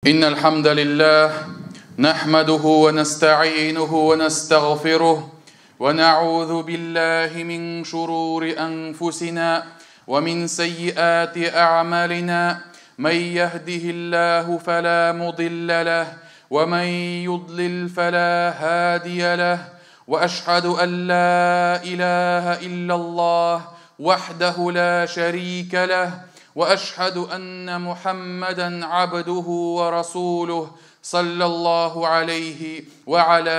إن الحمد لله نحمده ونستعينه ونستغفره ونعوذ بالله من شرور أنفسنا ومن سيئات أعمالنا من يهده الله فلا مضل له ومن يضلل فلا هادي له وأشهد أن لا إله إلا الله وحده لا شريك له وأشهد أن محمدًا عبده ورسوله صلى الله عليه وعلى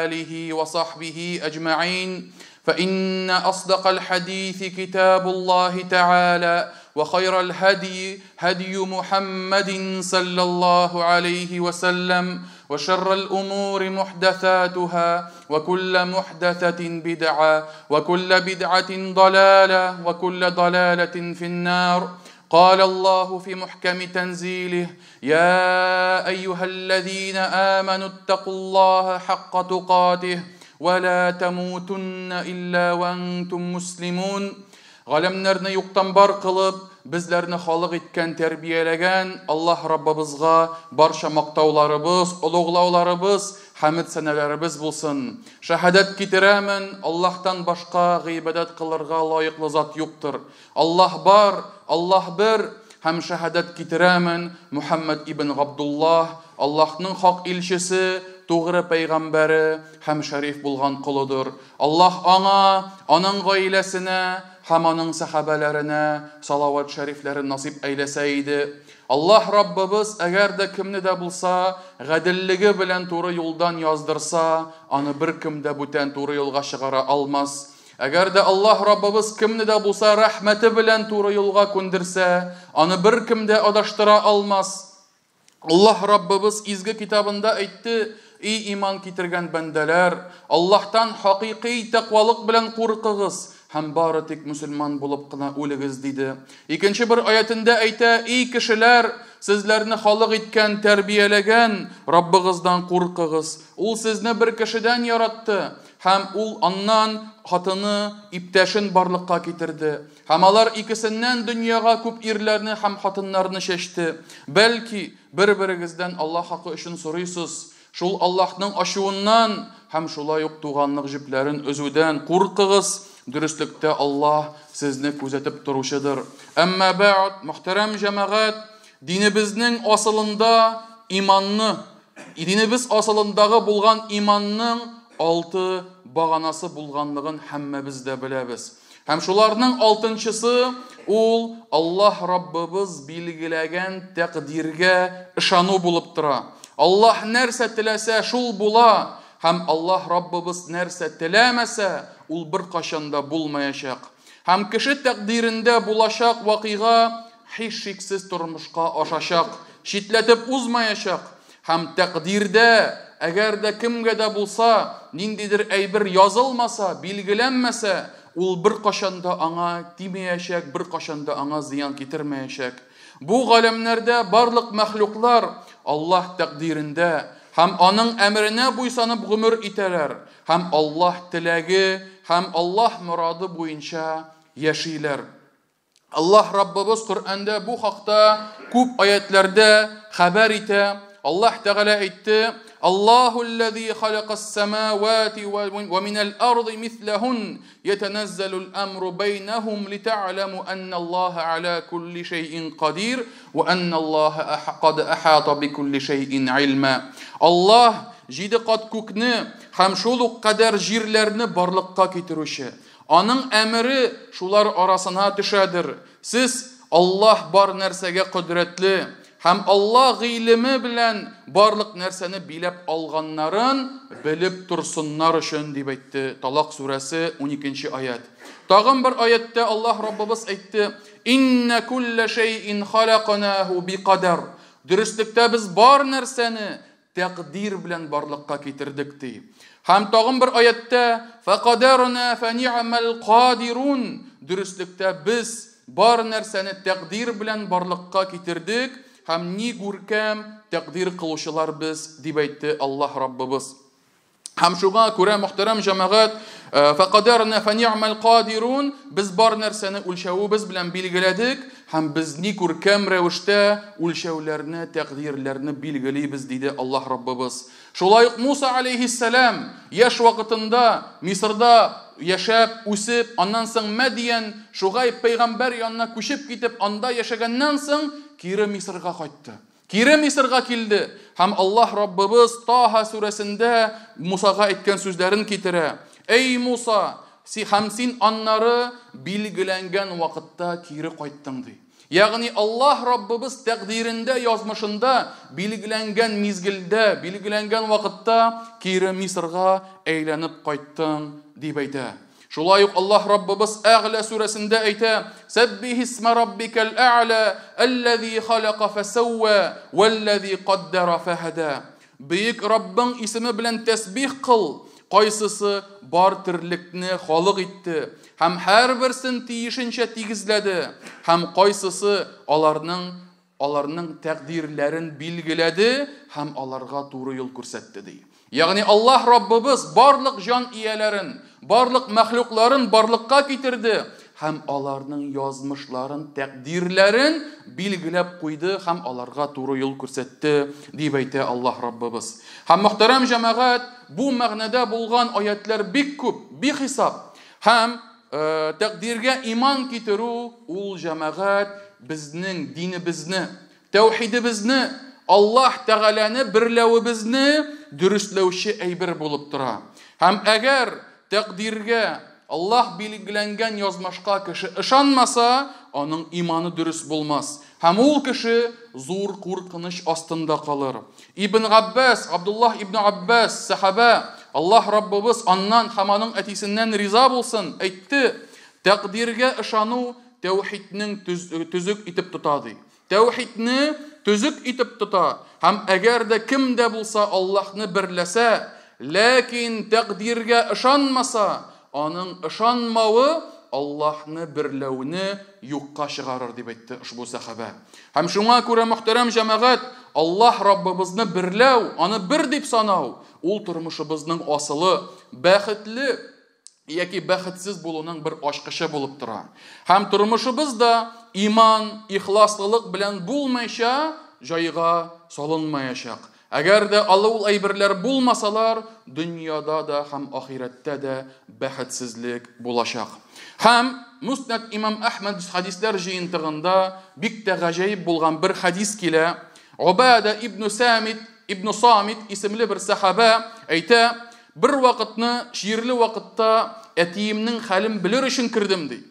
آله وصحبه أجمعين فإن أصدق الحديث كتاب الله تعالى وخير الهدي هدي محمد صلى الله عليه وسلم وشر الأمور محدثاتها وكل محدثة بدعة وكل بدعة ضلالة وكل ضلالة في النار. قال الله في محكم تنزيله: يا أيها الذين آمنوا اتقوا الله حق تقاته ولا تموتن إلا وأنتم مسلمون. Галәмнәрне юктан бар кылып, безләрне халык иткән, тәрбияләгән Аллаһ Раббыбызга барча мактауларыбыз, улуглауларыбыз, хәмд сәнәләребез булсын. Шаһадат китерәмен, Аллаһтан башка гыйбадат кылырга лаеклы зат юктыр. Аллаһ бар, Аллаһ бер. Һәм шаһадат китерәмен, Мухаммад ибн Габдуллаһ Аллаһның хак илчесе, тугры пәйгамбәре һәм шәриф булган кулыдыр. Аллаһ аңа, аның гаиләсенә һәм аның сахабаларына салават шәрифләрен насип әйләсә иде. Аллаһ Раббыбыз әгәр дә кемне дә булса гаделлеге белән туры юлдан яздырса, аны беркем дә бүтән туры юлга чыгара алмас. Әгәр дә Аллаһ Раббыбыз кемне дә булса рәхмәте белән туры юлга күндерсә, аны беркем дә адаштыра алмас. Аллаһ Раббыбыз изге китабында әйтте: "И иман китергән бәндәләр, Аллаһтан хакыйкый тәкъвалык белән куркыгыз һәм бары тик мусульман булып кына үлегез" диде. Икенче бер аятында әйтә: "И кешеләр, сезләрне халык иткән, тәрбияләгән Раббыгыздан куркыгыз. Ул сезне бер кешедән яратты һәм ул аннан хатыны, иптәшен барлыкка китерде. Һәм алар икесеннән дөньяга күп ирләрне һәм хатыннарны чәчте. Бәлки бер-берегездән Аллаһ хакы өчен сорыйсыз. Шул Аллаһның ачуыннан һәм шулай ук туганлык җепләрен өзүдән куркыгыз. Дөрестлектә Аллаһ сезне күзәтеп торучыдыр. Әмма бәъд, мөхтәрәм җәмәгать, динебезнең асылында иманны, динебез асылындагы булган иманның 6 баганасы булганлыгын һәммәбез дә беләбез. Һәм шуларның 6-нчысы ул Аллаһ Раббыбыз билгеләгән тәкъдиргә ышану булып тора. Аллаһ нәрсә теләсә шул була, һәм Аллаһ Раббыбыз нәрсә теләмәсә, ул бер кашанда булмаячак. Һәм кеше тәкъдирендә булачак вакыйга һичшиксез тормышка ашачак, читләтеп узмаячак. Һәм тәкъдирдә әгәр дә кемгә дә булса ниндидер әйбер язылмаса, билгеләнмәсә, ул бер кашанда аңа тимәячәк, бер кашанда аңа зыян китермәячәк. Бу галәмнәрдә барлык мәхлуклар Аллаһ тәкъдирендә һәм аның әмренә буйсанып гомер итәләр, һәм Аллаһ теләге һәм Аллаһ мурады буенча яшиләр. Аллаһ Раббыбыз Коръәндә бу хакта күп аятләрдә хәбәр итә. Аллаһ Тәгалә әйтте: "Аллаһу аллазî халакас-самавати ва минал-арди мислахун, ятаназзалул-амру байнахум литa'lamu анна-Аллаһа аля кулли шай'ин кадир ва анна-Аллаһа қад ахата бикулли шай'ин илма." Аллаһ 7 кат күкне һәм шул ук кадәр җирләрне барлыкка китерүче. Аның әмере шулар арасына төшәдер. Сез Аллаһ бар нәрсәгә кудрәтле һәм Аллаһ гыйлеме белән барлык нәрсәне биләп алганнарын белеп турсыннар өчен дип әйтте. Талак сүрәсе 12-нче аят. Тагын бер аятта Аллаһ Раббыбыз әйтте: "Инна кулла шай'ин халакнаху биқадар." Дөрестлектә без бар нәрсәне тәкъдир белән барлыкка китердек ди. Һәм тагын бер аятта: "Фақадарна фани'мал қадирун." Дөрестлектә без бар нәрсәне тәкъдир белән барлыкка китердек. Һәм ни гүркәм тәкъдир кылучылар без дип әйтте Аллаһ Раббыбыз. Һәм шуңа күрә мөхтәрәм җәмәгать, фaqadarna fani'mal qadirun, без бар нәрсәне үлчәвебез белән билгеләдек һәм без ни күркәм рәвештә үлчәүләрне, тәкъдирләрне билгелибез диде Аллаһ Раббыбыз. Шулай ук Муса алейһиссалам яшь вакытында Мисырда яшәп, үсеп, аннан соң Мәдиян, Шугайб пәйгамбәр янына күчеп китеп, анда яшәгәннән соң кире Мисырга кайтты. Кире Мисырга килде һәм Аллаһ Раббыбыз Таха сүрәсендә Мусага әйткән сүзләрен китерә. Эй Муса, син аннары билгеләнгән вакытта кире кайттың ди. Ягъни Аллаһ Раббыбыз тәкъдирендә, язмышында билгеләнгән мизгелдә, билгеләнгән вакытта кире Мисырга әйләнеп кайттың дип әйтә. Шулай ук Аллаһ Раббыбыз Әгъла сүрәсендә әйтә: "Саббих исма раббикал а'ла, аллазии халака фасавва, валлазии каддара фахада." Бөек Раббың исеме белән тәсбих кыл, кайсысы бар тирлекне халык итте һәм һәрберсен тиешенчә тигезләде, һәм кайсысы аларның тәкъдирләрен билгеләде һәм аларга туры юл күрсәтте ди. Ягъни Аллаһ Раббыбыз барлык җан ияләрен, барлык мәхлукларын барлыкка китерде һәм аларның язмышларын, тәкъдирләрен билгеләп куйды һәм аларга туры юл күрсәтте дип әйтә Аллаһ Раббыбыз. Һәм мөхтәрәм җәмәгать, бу мәгънәдә булган аятлар бик күп, бихисап. Һәм тәкъдиргә иман китерү ул җәмәгать безнең динебезне, тәүхидебезне, Аллаһ Тәгаләне берләвебезне дөрестләүче әйбер булып тора. Һәм әгәр тәкъдиргә, Аллаһ билгеләнгән язмышка кеше ышанмаса, аның иманы дөрес булмас. Һәм ул кеше зур куркыныч астында калыр. Ибн Габбас, Абдуллаһ ибн Аббас, сахаба, Аллаһ Раббыбыз аннан һәм аның әтисеннән риза булсын, әйтте: "Тәкъдиргә ышану тәүхиднең төзек итеп тота ди. Тәүхидне төзек итеп тота. Һәм әгәр дә кем дә булса Аллаһны берләсә, ләкин тәкъдиргә ышанмаса, аның ышанмавы Аллаһны берләүне юкка чыгарыр" дип әйтте ушбу сахаба. Һәм шуңа күрә мөхтәрәм җәмәгать, Аллаһ Раббыбызны берләү, аны бер дип санау, ул тормышыбызның асылы, бәхетле яки бәхетсез булуның бер ачкычы булып тора. Һәм тормышыбызда иман, ихласлылык белән булмайча җайга салынмаячак. Әгәр дә ул әйберләр булмасалар, дөньяда да һәм ахирәттә дә бәхетсезлек булачак. Һәм Муснад имам Әхмәд хадисләр җыентыгында бик тә гаҗәеп булган бер хадис килә. Убада ибн Самит исемле бер сахаба әйтә: "Бер вакытны, ширле вакытта әтиемнең хәлен белер өчен кирдем" ди.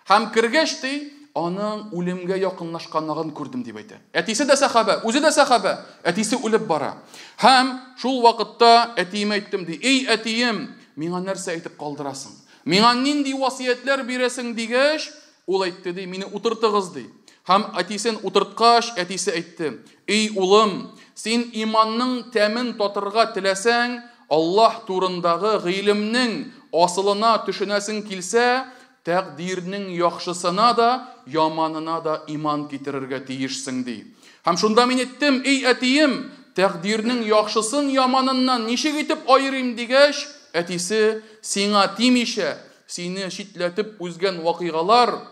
Һәм кергәч ди, аның үлемгә якынлашканлыгын күрдем дип әйтә. Әтисе дә сахаба, үзе дә сахаба, әтисе үлеп бара. Һәм шул вакытта әтиемә әйттем ди: "Эй әтием, миңа нәрсә әйтеп калдырасың? Миңа нинди васыятлар бирәсең?" дигәч, ул әйтте ди: "Мине утыртыгыз" ди. Һәм әтисен утырткач, әтисе әйтте: "Эй улым, син иманның тәмен татырга теләсәң, Аллаһ турындагы гыйлемнең асылына төшенәсең килсә, тәкъдирнең яхшысына да, яманына да иман китерергә тиешсең" ди. Һәм шунда мин әйттем: "Эй әтием, тәкъдирнең яхшысын яманыннан ничек итеп айырыйм?" дигәч, әтисе: "Сиңа тимичә, сине шитләтеп узган вакыйгалар,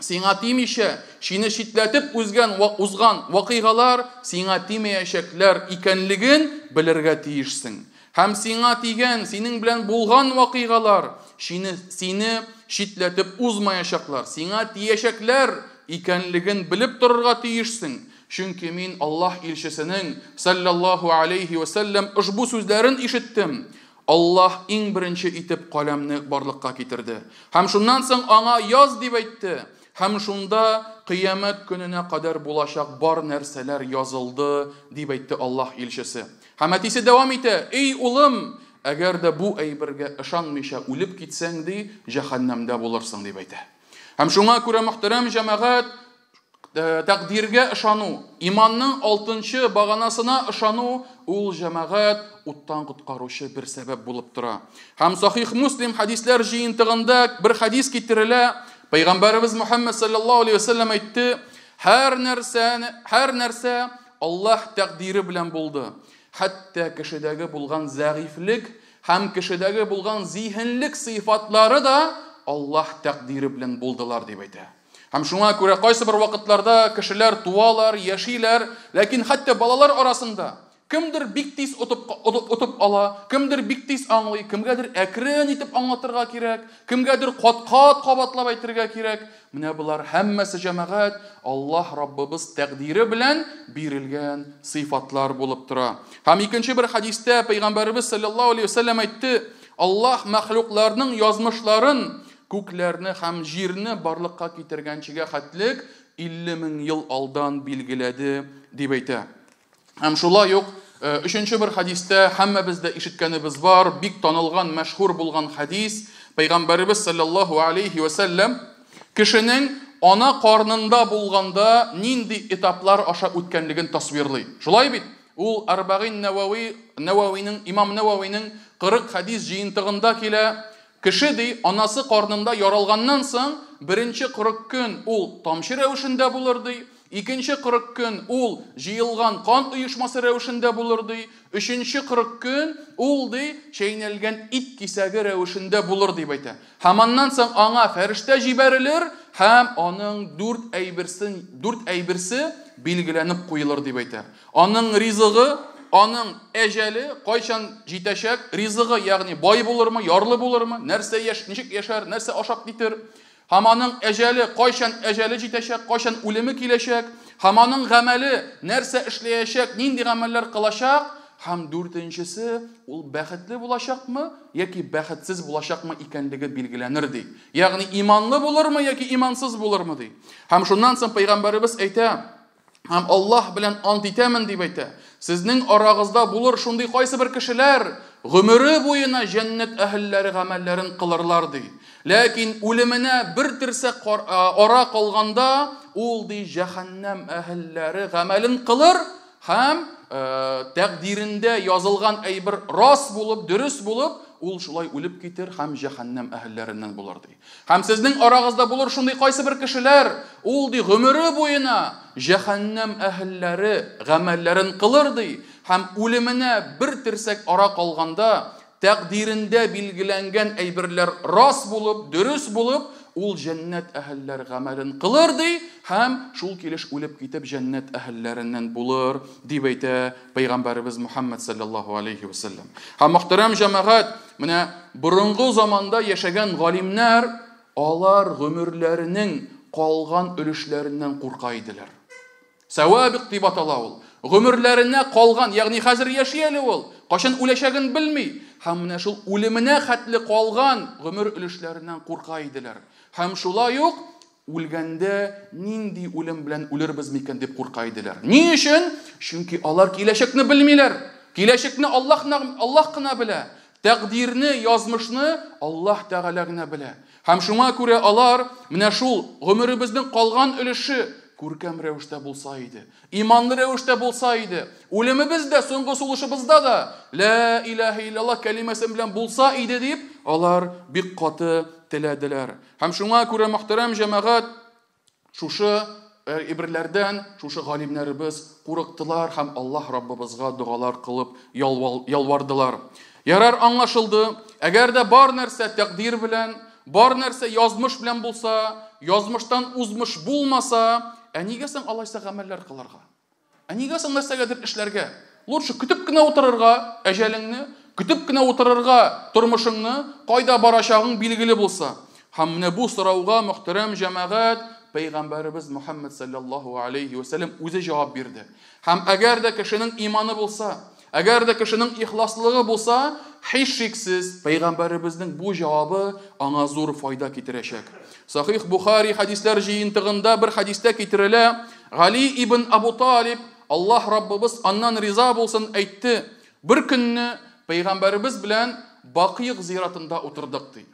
сиңа узган вакыйгалар сиңа тимәячәкләр икәнлеген белергә тиешсең. Һәм сиңа тигән, синең белән булган вакыйгалар сине шитләтеп узмаячаклар, сиңа тиячәкләр икәнлеген белеп торырга тиешсең. Чөнки мин Аллаһ илчесенең саллаллаһу алейхи ва саллям ушбу сүзләрен ишеттем. Аллаһ иң беренче итеп каләмне барлыкка китерде. Һәм шуннан соң аңа яз дип әйтте. Һәм шунда кыямәт көненә кадәр булачак бар нәрсәләр язылды" дип әйтте Аллаһ илчесе. Һәм әтисе дәвам итә: "Эй улым, әгәр дә бу әйбергә ышанмыйча үлеп китсәң ди, җәһәннәмдә булырсың" дип әйтә. Һәм шуңа күрә мөхтәрәм җәмәгать, тәкъдиргә ышану, иманның 6нчы баганасына ышану ул җәмәгать уттан коткаручы бер сәбәп булып тора. Һәм Сахих Муслим хадисләр җыентыгында бер хадис китерелә. Пәйгамбәрбез Мөхәммәд саллаллаһу алейхи ва саллям әйтте: "Һәр нәрсә Аллаһ тәкъдире белән булды. Хәтта кешедәге булган зәгыйфлек һәм кешедәге булган зиһенлек сыйфатлары да Аллаһ тәкъдире белән булдылар дип әйтә. Һәм шуңа күрә кайсы бер вакытларда кешеләр туалар, яшиләр, ләкин хәтта балалар арасында кемдер бик тиз утып ала, кемдер бик тиз аңлый, кемгәдер әкрен итеп аңлатырга кирәк, кемгәдер кат-кат кабатлап әйтергә кирәк. Менә булар һәммәсе җәмәгать Аллаһ Раббыбыз тәкъдире белән бирелгән сыйфатлар булып тора. Һәм икенче бер хадистә Пәйгамбәрбез саллаллаһу алейхи ва саллям әйтте: Аллаһ мәхлукларның язмышларын, күкләрне һәм җирне барлыкка китергәнчегә хәтлек 50 000 ел алдан билгеләде дип әйтә. Һәм шулай ук өченче бер хадистә һәммәбез дә ишеткәнебез бар, бик танылган, мәшһүр булган хадис. Пәйгамбәрбез саллаллаһу алейхи ва саллям кешенең ана карнында булганда нинди этаплар аша үткәнлеген тасвирлый. Шулай бит? Ул Арбагин Нававиның, Имам Нававиның 40 хадис җыентыгында килә. Кеше ди, анасы карнында яралганнан соң, беренче 40 көн ул тамчы рәвешендә булыр ди. Икенче 40 көн ул җыелган кан оешмасы рәвешендә булыр ди. Өченче 40 көн ул ди чәйнәлгән ит кисәге рәвешендә булыр дип әйтә. Һәм аннан соң аңа фәрештә җибәрелер һәм аның 4 әйберсе билгеләнеп куелыр дип әйтә. Аның ризыгы, аның әҗәле кайчан җитәчәк, ризыгы, ягъни бай булырмы, ярлы булырмы, нәрсә ничек яшәр, нәрсә ашап китер. Һәм аның әҗәле кайчан әҗәле җитәчәк, кайчан үлеме киләчәк, һәм аның гамәле нәрсә эшләячәк, нинди гамәлләр кылачак, һәм 4-нчесе ул бәхетле булачакмы яки бәхетсез булачакмы икәнлеге билгеләнер ди. Ягъни иманлы булырмы яки имансыз булырмы ди. Һәм шуннан соң Пәйгамбәрбез әйтә, һәм Аллаһ белән ант итәмен дип әйтә. Сезнең арагызда булыр шундый кайсы бер кешеләр, гомере буена җәннәт әһелләре гамәлләрен кылырлар ди. Ләкин үлеменә бер тирсәк ара калганда, ул ди җәһәннәм әһелләре гамәлен кылыр һәм тәкъдирендә язылган әйбер рас булып, дөрес булып, ул шулай үлеп китер һәм җәһәннәм әһелләреннән булыр ди. Һәм сезнең арагызда булыр шундый кайсы бер кешеләр, ул ди гомере буена җәһәннәм әһелләре гамәлләрен кылыр ди, һәм үлеменә бер тирсәк ара калганда, тәкъдирендә билгеләнгән әйберләр рас булып, дөрес булып, ул җәннәт әһелләр гамәлен кылыр ди, һәм шул килеш үлеп китеп җәннәт әһелләреннән булыр дип әйтә Пәйгамбәрбез Мухаммад саллаллаһу алейхи ва саллям. Һәм мөхтәрәм җәмәгать, менә борынгы заманда яшәгән галимнәр, алар гомерләренең калган өлешләреннән курка иделәр. Савабик дип атала ул. Гомерләренә калган, ягъни хәзер яши әле ул, кашан үләчәген белми, һәм менә шул үлеменә хәтле калган гомер өлешләреннән курка иделәр. Һәм шулай ук үлгәндә нинди үлем белән үлербез микән дип курка иделәр. Ни өчен? Чөнки алар киләчәкне белмиләр. Киләчәкне Аллаһ кына белә. Тәкъдирне, язмышны Аллаһ Тәгалә генә белә. Һәм шуңа күрә алар менә шул гомеребезнең калган өлеше күркәм рәвештә булса иде, иманлы рәвештә булса иде, үлемебездә, соңгы сулышыбызда да ла илаһа иллаллаһ кәлимәсе белән булса иде дип, алар бик каты теләделәр. Һәм шуңа күрә мөхтәрәм җәмәгать, шушы ибрләрдән шушы галимнәребез курыктылар һәм Аллаһ Раббыбызга дугалар кылып ялвардылар. Ярар, аңлашылды. Әгәр дә бар нәрсә тәкъдир белән, бар нәрсә язмыш белән булса, язмыштан узмыш булмаса, нигә соң алайса гамәлләр кылырга? Нигә соң нәрсәгәдер эшләргә? Лучше көтеп кенә утырырга әҗәлеңне, көтеп кенә утырырга тормышыңны, кайда барачагың билгеле булса. Һәм менә бу сорауга мөхтәрәм җәмәгать Пәйгамбәрбез Мухаммад саллаллаһу алейхи ва саллям үзе җавап бирде. Һәм әгәр дә кешенең иманы булса, әгәр дә кешенең ихласлыгы булса, һичшиксез Пәйгамбәребезнең бу җавабы аңа зур файда китерәчәк. Сахих Бухари хадисләр җыентыгында бер хадистә китерелә, Гали ибн Абу Талиб, Аллаһ Раббыбыз аннан риза булсын, әйтте: бер көнне Пәйгамбәребез белән Бакыйк зиратында утырдык ди.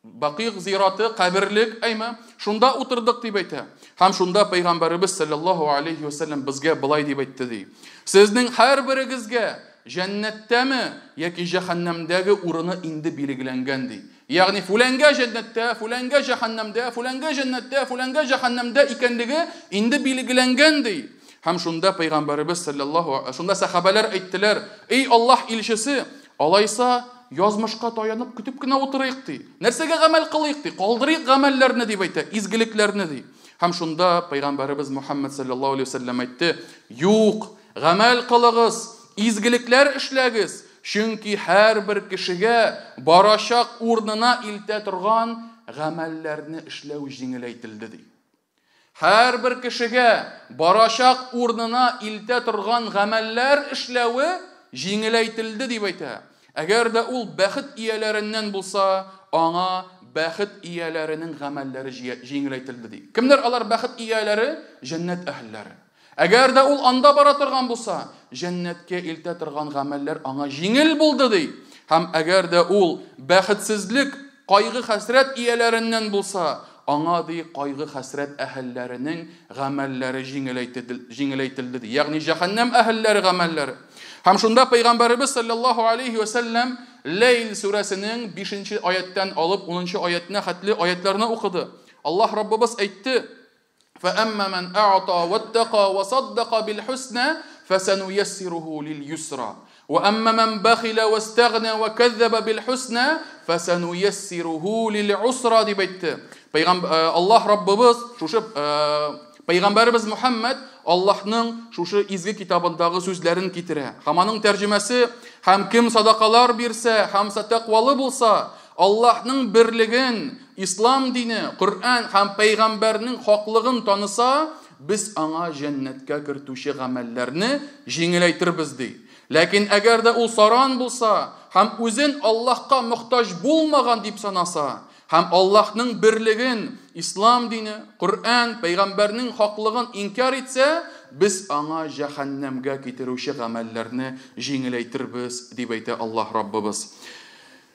Бакыйк зираты каберлек, әйме, шунда утырдык дип әйтә. Һәм шунда Пәйгамбәребез саллаллаһу алейхи ва саллям безгә былай дип әйтте ди: сезнең һәр берегезгә җәннәттәме яки җәһәннәмдәге урыны инде билгеләнгән ди. Ягъни фуланга җәннәттә, фуланга җәһәннәмдә, фуланга җәннәттә, фуланга җәһәннәмдә икәнлеге инде билгеләнгән ди. Һәм шунда Пәйгамбәребез саллаллаһу, шунда сахабалар әйттеләр: ey Аллаһ илчесе, алайса язмышка таянып көтеп кенә утырыйк ди. Нәрсәгә гамәл кылыйк ди? Калдырыйк гамәлләрне дип әйтә, изгелекләрне ди. Һәм шунда Пәйгамбәрбез Мухаммад саллаллаһу алейхи ва саллям әйтте: "Юк, гамәл кылыгыз, изгелекләр эшләгез, чөнки һәрбер кешегә барачак урынына илтә торган гамәлләрне эшләү җиңеләйтелде" ди. Һәрбер кешегә барачак урынына илтә торган гамәлләр эшләүе җиңеләйтелде дип әйтә. Әгәр дә ул бәхет ияләреннән булса, аңа бәхет ияләренең гамәлләре җиңеләйтелде ди. Кемнәр алар бәхет ияләре? Җәннәт әһелләре. Әгәр дә ул анда бара торган булса, җәннәткә илтә торган гамәлләр аңа җиңел булды ди. Һәм әгәр дә ул бәхетсезлек, кайгы, хәсрәт ияләреннән булса, аңа ди кайгы, хәсрәт әһелләренең гамәлләре җиңеләйтелде ди. Ягъни җәһәннәм әһелләре гамәлләре. Һәм шунда Пәйгамбәрбез саллаллаһу алейхи ва саллям Лейл сүрәсенең 5-нче аяттан алып 10-нчы аятына хәтле аятларны укыды. Аллаһ Раббыбыз әйтте: "Фәәмма ман аъта ваттаqa ва саддаqa бил хусна фасануяссируhu лил юсра. Ва амма ман бахила вастагна ва каззаба бил хусна фасануяссируhu лил усра" дип әйтте. Аллаһ Раббыбыз шушы Пәйгамбәрбез Мухаммад Аллаһның шушы изге китабындагы сүзләрен китерә. Һәм аның тәрҗемәсе: "Һәм кем садакалар бирсә, һәм тәкъвалы булса, Аллаһның берлеген, ислам дине, Коръән һәм Пәйгамбәрнең хаклыгын таныса, без аңа җәннәткә кертүче гамәлләрне җиңеләйтербез" ди. Ләкин әгәр дә ул саран булса, һәм үзен Аллаһка мохтаҗ булмаган дип санаса, һәм Аллаһның берлеген, ислам дине, Коръән, Пәйгамбәрнең хаклыгын инкар итсә, без аңа җәһәннәмгә китерүче гамәлләрне җиңеләйтербез дип әйтә Аллаһ Раббыбыз.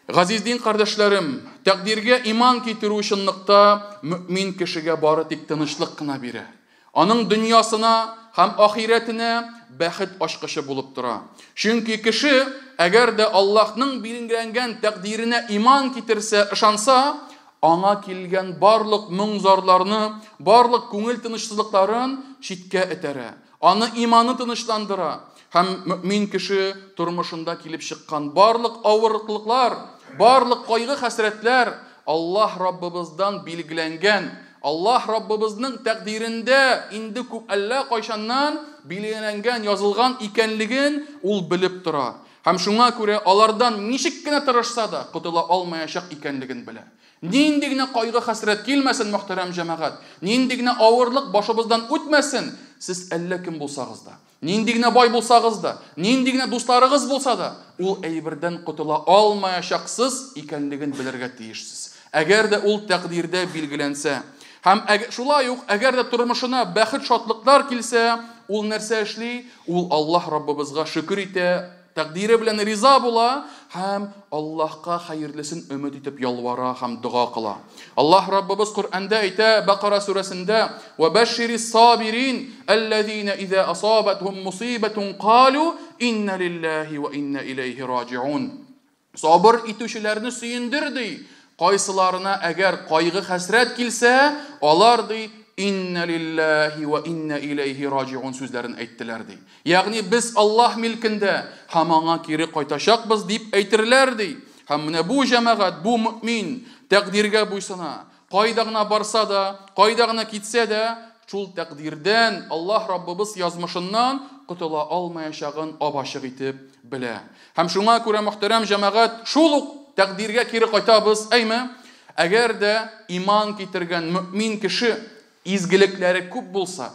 Газиз дин кардәшләрем, тәкъдиргә иман китерү чынлыкта мөмин кешегә бары тик тынычлык кына бирә. Аның дөньясына һәм ахиретенә бәхет ачкычы булып тора. Чөнки кеше әгәр дә Аллаһның билгеләнгән тәкъдиренә иман китерсә, ышанса, аңа килгән барлык моң-зарларны, барлык күңел тынычсызлыкларын читкә этәрә. Аны иманы тынычландыра. Һәм мөмин кеше тормышында килеп чыккан барлык авырлыклар, барлык кайгы, хәсрәтләр Аллаһ Раббыбыздан билгеләнгән, Аллаһ Раббыбызның тәкъдирендә инде күп әллә кайчаннан билгеләнгән, язылган икәнлеген ул белеп тора. Һәм шуңа күрә алардан ничек кенә тырышса да котыла алмаячак икәнлеген белә. Нинди генә кайгы, хәсрәт килмәсен, мөхтәрәм җәмәгать, нинди генә авырлык башыбыздан үтмәсен, сез әллә кем булсагыз да, нинди генә бай булсагыз да, нинди генә дусларыгыз булса да, ул әйбердән котыла алмаячаксыз икәнлеген белергә тиешсез. Әгәр дә ул тәкъдирдә билгеләнсә, һәм шулай ук әгәр дә тормышына бәхет, шатлыклар килсә, ул нәрсә эшли? Ул Аллаһ Раббыбызга шөкер итә, тәкъдире белән риза була һәм Аллаһка хәерлесен өмет итеп ялвара һәм дуа кыла. Аллаһ Раббыбыз Коръәндә әйтә, Бакара сүрәсендә: "Ва башширис сабирин аллазина иза асабатхум мусибатун қалу инна лиллаһи ва инна илейһи раҗиун." Сабыр итүчеләрне сөендер ди. Кайсыларына әгәр кайгы, хәсрәт килсә, алар ди инна лиллаһи ва инна илейһи раҗиун сүзләрен әйттеләр ди. Ягъни без Аллаһ милкендә һәм аңа кире кайтачакбыз дип әйтерләр ди. Һәм менә бу җәмәгать, бу мөмин тәкъдиргә буйсына. Кайда гына барса да, кайда гына китсә дә, шул тәкъдирдән Аллаһ Раббыбыз язмышыннан котыла алмаячагын абачык итеп белә. Һәм шуңа күрә, мөхтәрәм җәмәгать, шул ук тәкъдиргә кире кайтабыз, әйме? Әгәр дә иман китергән мөмин кеше изгелекләре күп булса,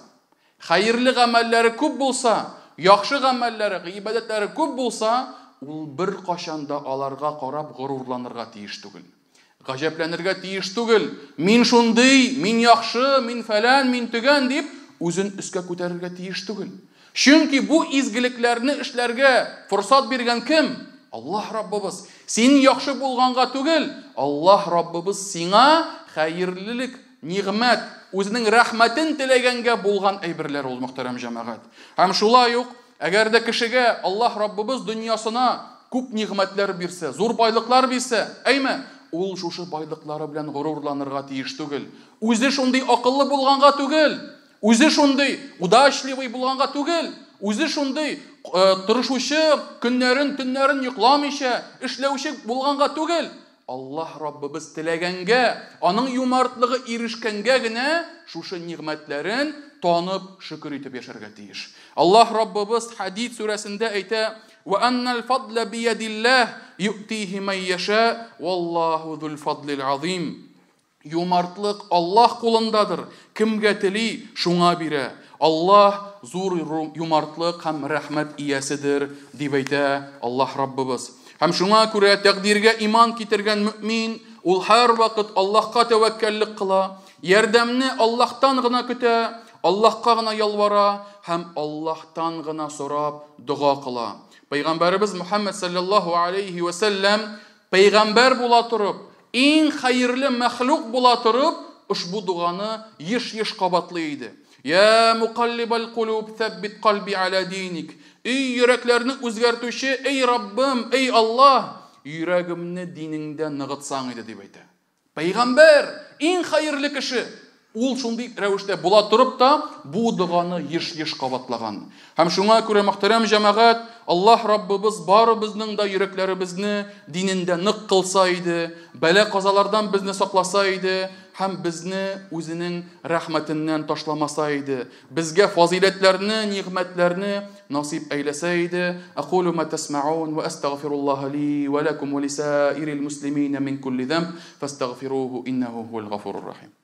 хәерле гамәлләре күп булса, яхшы гамәлләре, гыйбадәтләре күп булса, ул бер кашанда аларга карап горурланырга тиеш түгел. Гаҗәпләнергә тиеш түгел. Мин шундый, мин яхшы, мин фәлән, мин төгән дип үзен өскә күтәрергә тиеш түгел. Чөнки бу изгелекләрне эшләргә форсат биргән кем? Аллаһ Раббыбыз. Син яхшы булганга түгел, Аллаһ Раббыбыз сиңа хәерлелек, нигъмәт, үзенең рәхмәтен теләгәнгә булган әйберләр ул, мөхтәрәм җәмәгать. Һәм шулай ук, әгәр дә кешегә Аллаһ Раббыбыз дөньясына күп нигъмәтләр бирсә, зур байлыклар бирсә, әйме, ул шушы байлыклары белән горурланырга тиеш түгел. Үзе шундый акыллы булганга түгел, үзе шундый удачливый булганга түгел, үзе шундый тырышучы, көннәрен, төннәрен йокламыйча эшләүче булганга түгел. Аллаһ Раббыбыз теләгәнгә, аның юмартлыгы ирешкәнгә генә шушы нигъмәтләрен танып, шөкер итеп яшәргә тиеш. Аллаһ Раббыбыз Хадид сүрәсендә әйтә: "Ва аннал фадла биядиллаһ ю'тиһи ман яша, валлаһу зул фадлил азим." Юмартлык Аллаһ кулындадыр. Кемгә тели, шуңа бирә. Аллаһ зур юмартлык һәм рәхмәт ияседер, дип әйтә Аллаһ Раббыбыз. Һәм шуңа күрә тәкъдиргә иман китергән мөмин ул һәр вакыт Аллаһка тәвәккәллек кыла, ярдәмне Аллаһтан гына көтә, Аллаһка гына ялвара һәм Аллаһтан гына сорап дуга кыла. Пәйгамбәрбез Мухаммад саллаллаһу алейхи ва саллям пәйгамбәр була турып, иң хәерле мәхлук була турып, ушбу дуганы еш-еш кабатлый иде. Я муқаллибал кулуб тәббит қалби аля диник. Эй йөрәкләрне үзгәртүче, эй Раббым, эй Аллаһ, йөрәгемне динеңдә ныгытсаң иде, дип әйтә. Пәйгамбәр, иң хәерле кеше, ул шундый рәвештә була турып та бу дуганы еш-еш кабатлаган. Һәм шуңа күрә мөхтәрәм җәмәгать, Аллаһ Раббыбыз барыбызның да йөрәкләребезне динендә нык кылса иде, бәла казалардан безне сакласа иде, һәм безне үзенең рәхмәтеннән ташламаса иде, безгә фазиләтләрне, нигъмәтләрне насип әйләсә иде. Aqulu ma tasma'un wa astaghfirullaha li wa lakum wa lisa'iril muslimina min kulli dhanb fastaghfiruhu innahu huwal ghafurur rahim.